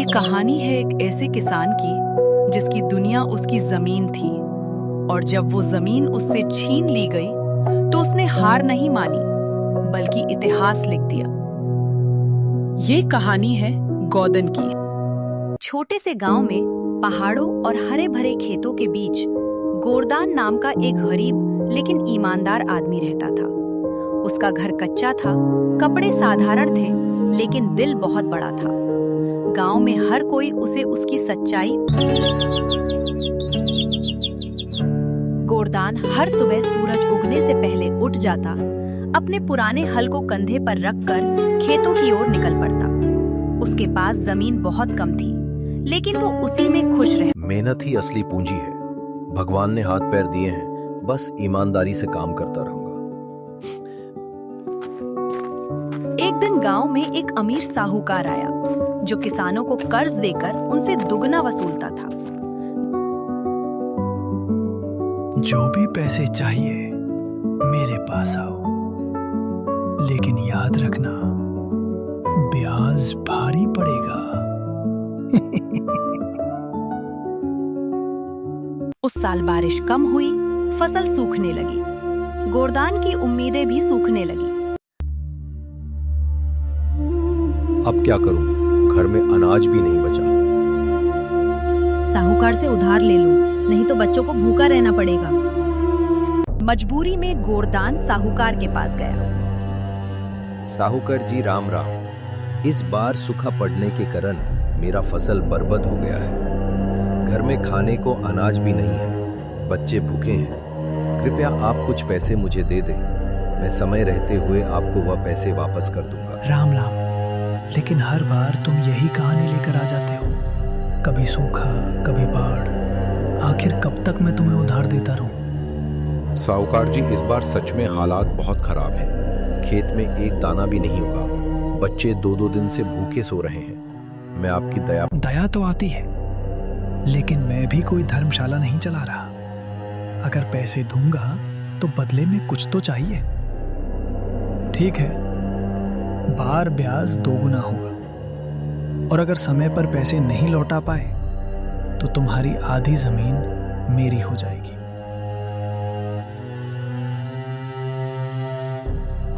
कहानी है एक ऐसे किसान की जिसकी दुनिया उसकी जमीन थी और जब वो जमीन उससे छीन ली गई तो उसने हार नहीं मानी बल्कि इतिहास लिख दिया। ये कहानी है गौदन की। छोटे से गांव में पहाड़ों और हरे भरे खेतों के बीच गोरदान नाम का एक गरीब लेकिन ईमानदार आदमी रहता था। उसका घर कच्चा था, कपड़े साधारण थे, लेकिन दिल बहुत बड़ा था। गांव में हर कोई उसे उसकी सच्चाई। गोरदान हर सुबह सूरज उगने से पहले उठ जाता, अपने पुराने हल को कंधे पर रखकर खेतों की ओर निकल पड़ता। उसके पास जमीन बहुत कम थी, लेकिन वो उसी में खुश रह। मेहनत ही असली पूंजी है। भगवान ने हाथ पैर दिए हैं, बस ईमानदारी से काम करता रहूंगा। एक दिन गांव में एक अमीर साहूकार आया जो किसानों को कर्ज देकर उनसे दुगना वसूलता था। जो भी पैसे चाहिए मेरे पास आओ, लेकिन याद रखना ब्याज भारी पड़ेगा। उस साल बारिश कम हुई, फसल सूखने लगी। गोरदान की उम्मीदें भी सूखने लगी। अब क्या करूं? घर में अनाज भी नहीं बचा। साहूकार से उधार ले लो, नहीं तो बच्चों को भूखा रहना पड़ेगा। मजबूरी में गोरदान साहूकार के पास गया। साहूकार जी राम राम। इस बार सूखा पड़ने के कारण मेरा फसल बर्बाद हो गया है। घर में खाने को अनाज भी नहीं है, बच्चे भूखे हैं। कृपया आप कुछ पैसे मुझे दे दें। मैं समय रहते हुए आपको वह पैसे वापस कर दूंगा। राम राम, लेकिन हर बार तुम यही कहानी लेकर आ जाते हो। कभी सूखा, कभी बाढ़। आखिर कब तक मैं तुम्हें उधार देता रहूं? साहूकार जी, इस बार सच में हालात बहुत खराब हैं। खेत में एक दाना भी नहीं होगा। बच्चे 2-2 दिन से भूखे सो रहे हैं। मैं आपकी दया तो आती है, लेकिन मैं भी कोई धर्मशाला नहीं चला रहा। अगर पैसे दूंगा तो बदले में कुछ तो चाहिए। ठीक है, बार ब्याज 2 गुना होगा, और अगर समय पर पैसे नहीं लौटा पाए तो तुम्हारी आधी जमीन मेरी हो जाएगी।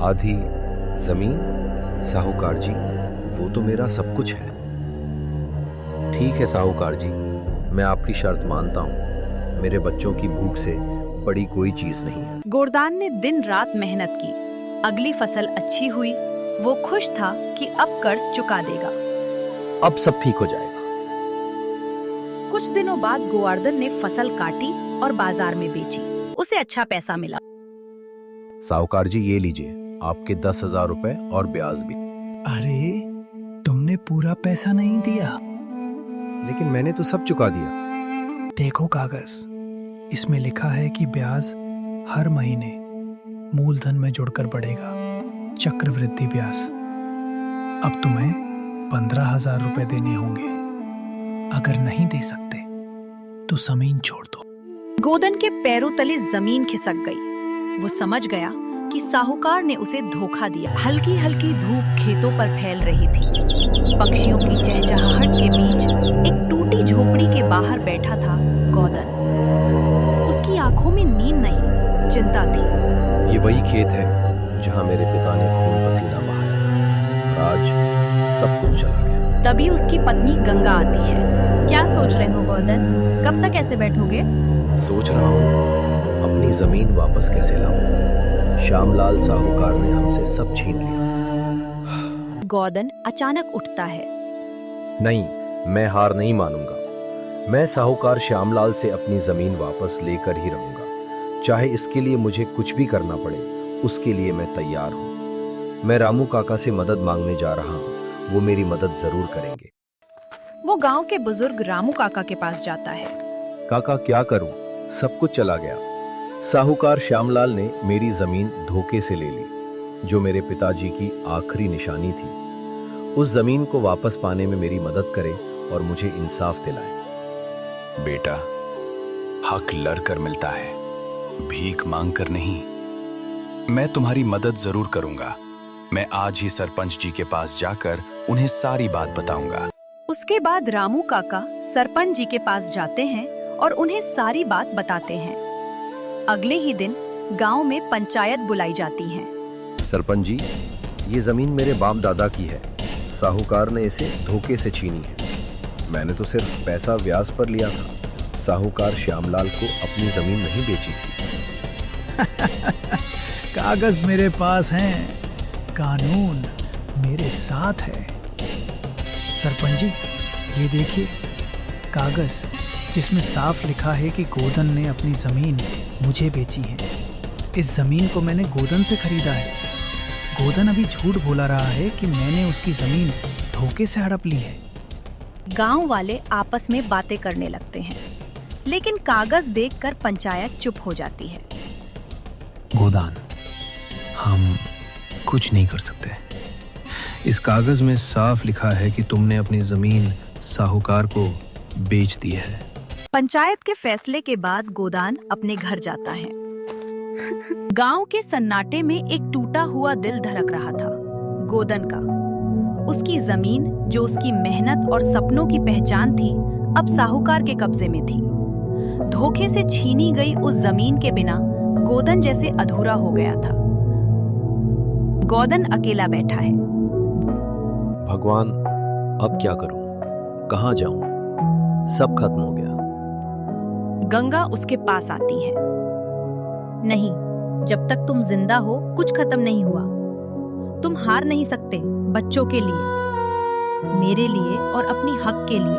आधी जमीन? साहूकार जी, वो तो मेरा सब कुछ है। ठीक है साहूकार जी, मैं आपकी शर्त मानता हूँ। मेरे बच्चों की भूख से बड़ी कोई चीज नहीं है। गोरदान ने दिन रात मेहनत की। अगली फसल अच्छी हुई। वो खुश था कि अब कर्ज चुका देगा। अब सब ठीक हो जाएगा। कुछ दिनों बाद गोवर्धन ने फसल काटी और बाजार में बेची। उसे अच्छा पैसा मिला। साहूकार जी, ये लीजिए आपके 10,000 रुपए और ब्याज भी। अरे, तुमने पूरा पैसा नहीं दिया। लेकिन मैंने तो सब चुका दिया। देखो कागज, इसमें लिखा है कि ब्याज हर महीने मूलधन में जुड़कर बढ़ेगा। चक्रवृद्धि ब्याज। अब तुम्हें 15,000 रुपए देने होंगे। अगर नहीं दे सकते तो जमीन छोड़ दो। गोदन के पैरों तले जमीन खिसक गई। वो समझ गया कि साहूकार ने उसे धोखा दिया। हल्की हल्की धूप खेतों पर फैल रही थी। पक्षियों की चहचहाहट के बीच एक टूटी झोपड़ी के बाहर बैठा था गोदन। उसकी आंखों में नींद नहीं, चिंता थी। ये वही खेत है जहां मेरे पिता ने खून पसीना बहाया था, और आज सब कुछ चला गया। तभी उसकी पत्नी गंगा आती है। क्या सोच रहे हो गोदन? कब तक ऐसे बैठोगे? सोच रहा हूँ अपनी जमीन वापस कैसे लाऊं। श्यामलाल साहूकार ने हमसे सब छीन लिया। गोदन अचानक उठता है। नहीं, मैं हार नहीं मानूंगा। मैं साहूकार श्यामलाल से अपनी जमीन वापस लेकर ही रहूंगा। चाहे इसके लिए मुझे कुछ भी करना पड़े, उसके लिए मैं तैयार हूँ। मैं रामू काका से मदद मांगने जा रहा हूँ। वो मेरी मदद जरूर करेंगे। वो गांव के बुजुर्ग रामू काका के पास जाता है। काका, क्या करूं? सब कुछ चला गया। साहूकार श्यामलाल ने मेरी जमीन धोखे से ले ली, जो मेरे पिताजी की आखिरी निशानी थी। उस जमीन को वापस पाने में मेरी मदद करें और मुझे इंसाफ दिलाएं। बेटा, हक लड़कर मिलता है, भीख मांग कर नहीं। मैं तुम्हारी मदद जरूर करूंगा। मैं आज ही सरपंच जी के पास जाकर उन्हें सारी बात बताऊंगा। इसके बाद रामू काका सरपंच जी के पास जाते हैं और उन्हें सारी बात बताते हैं। अगले ही दिन गांव में पंचायत बुलाई जाती है। सरपंच जी, ये जमीन मेरे बाप दादा की है। साहूकार ने इसे धोखे से छीनी है। मैंने तो सिर्फ पैसा ब्याज पर लिया था। साहूकार श्यामलाल को अपनी जमीन नहीं बेची थी। कागज मेरे पास हैं, कानून मेरे साथ है। सरपंच जी, ये देखिए कागज जिसमें साफ लिखा है कि गोदन ने अपनी जमीन मुझे बेची है। इस जमीन को मैंने गोदन से खरीदा है। गोदन अभी झूठ बोला रहा है कि मैंने उसकी जमीन धोखे से हड़प ली है। गांव वाले आपस में बातें करने लगते हैं, लेकिन कागज देखकर पंचायत चुप हो जाती है। गोदान, हम कुछ नहीं कर सकते। इस कागज में साफ लिखा है कि तुमने अपनी जमीन साहूकार को बेच दी है। पंचायत के फैसले के बाद गोदान अपने घर जाता है। गांव के सन्नाटे में एक टूटा हुआ दिल धड़क रहा था, गोदन का। उसकी जमीन, जो उसकी मेहनत और सपनों की पहचान थी, अब साहूकार के कब्जे में थी। धोखे से छीनी गई उस जमीन के बिना गोदन जैसे अधूरा हो गया था। गोदन अकेला बैठा है। भगवान, अब क्या करूं? कहाँ जाऊं? सब खत्म हो गया। गंगा उसके पास आती है। नहीं, जब तक तुम जिंदा हो कुछ खत्म नहीं हुआ। तुम हार नहीं सकते, बच्चों के लिए, मेरे लिए और अपनी हक के लिए।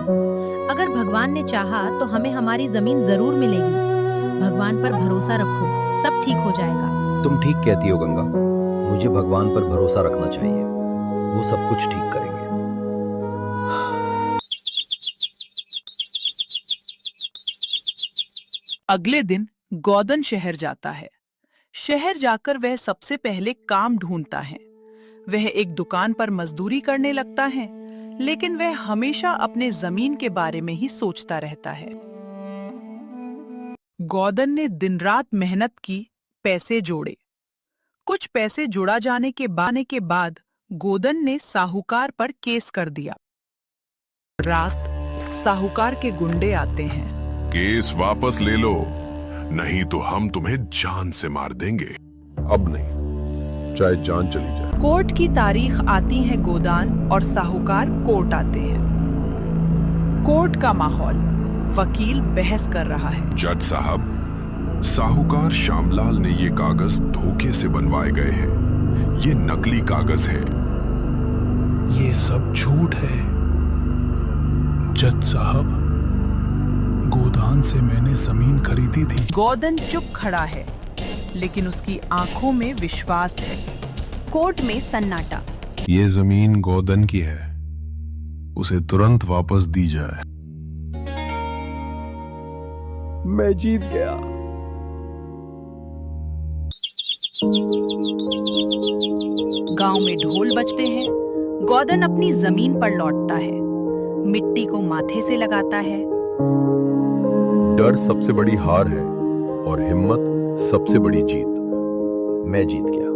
अगर भगवान ने चाहा तो हमें हमारी जमीन जरूर मिलेगी। भगवान पर भरोसा रखो, सब ठीक हो जाएगा। तुम ठीक कहती हो गंगा। मुझे भगवान पर भरोसा रखना चाहिए। वो सब कुछ ठीक करेंगे। अगले दिन गोदन शहर जाता है। शहर जाकर वह सबसे पहले काम ढूंढता है। वह एक दुकान पर मजदूरी करने लगता है, लेकिन वह हमेशा अपने जमीन के बारे में ही सोचता रहता है। गोदन ने दिन रात मेहनत की, पैसे जोड़े। कुछ पैसे जुड़ा जाने के बाद गोदन ने साहूकार पर केस कर दिया। रात साहूकार के गुंडे आते हैं। केस वापस ले लो, नहीं तो हम तुम्हें जान से मार देंगे। अब नहीं, चाहे जान चली जाए। कोर्ट की तारीख आती है। गोदान और साहूकार कोर्ट आते हैं। कोर्ट का माहौल, वकील बहस कर रहा है। जज साहब, साहूकार श्यामलाल ने ये कागज धोखे से बनवाए गए हैं। ये नकली कागज है। ये सब झूठ है। जज साहब, गोदान से मैंने जमीन खरीदी थी। गोदन चुप खड़ा है, लेकिन उसकी आंखों में विश्वास है। कोर्ट में सन्नाटा। ये जमीन गोदन की है, उसे तुरंत वापस दी जाए। मैं जीत गया। गांव में ढोल बजते हैं। गोदन अपनी जमीन पर लौटता है, मिट्टी को माथे से लगाता है। डर सबसे बड़ी हार है और हिम्मत सबसे बड़ी जीत। मैं जीत गया।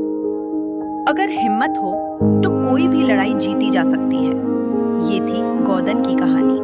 अगर हिम्मत हो तो कोई भी लड़ाई जीती जा सकती है। ये थी गोदन की कहानी।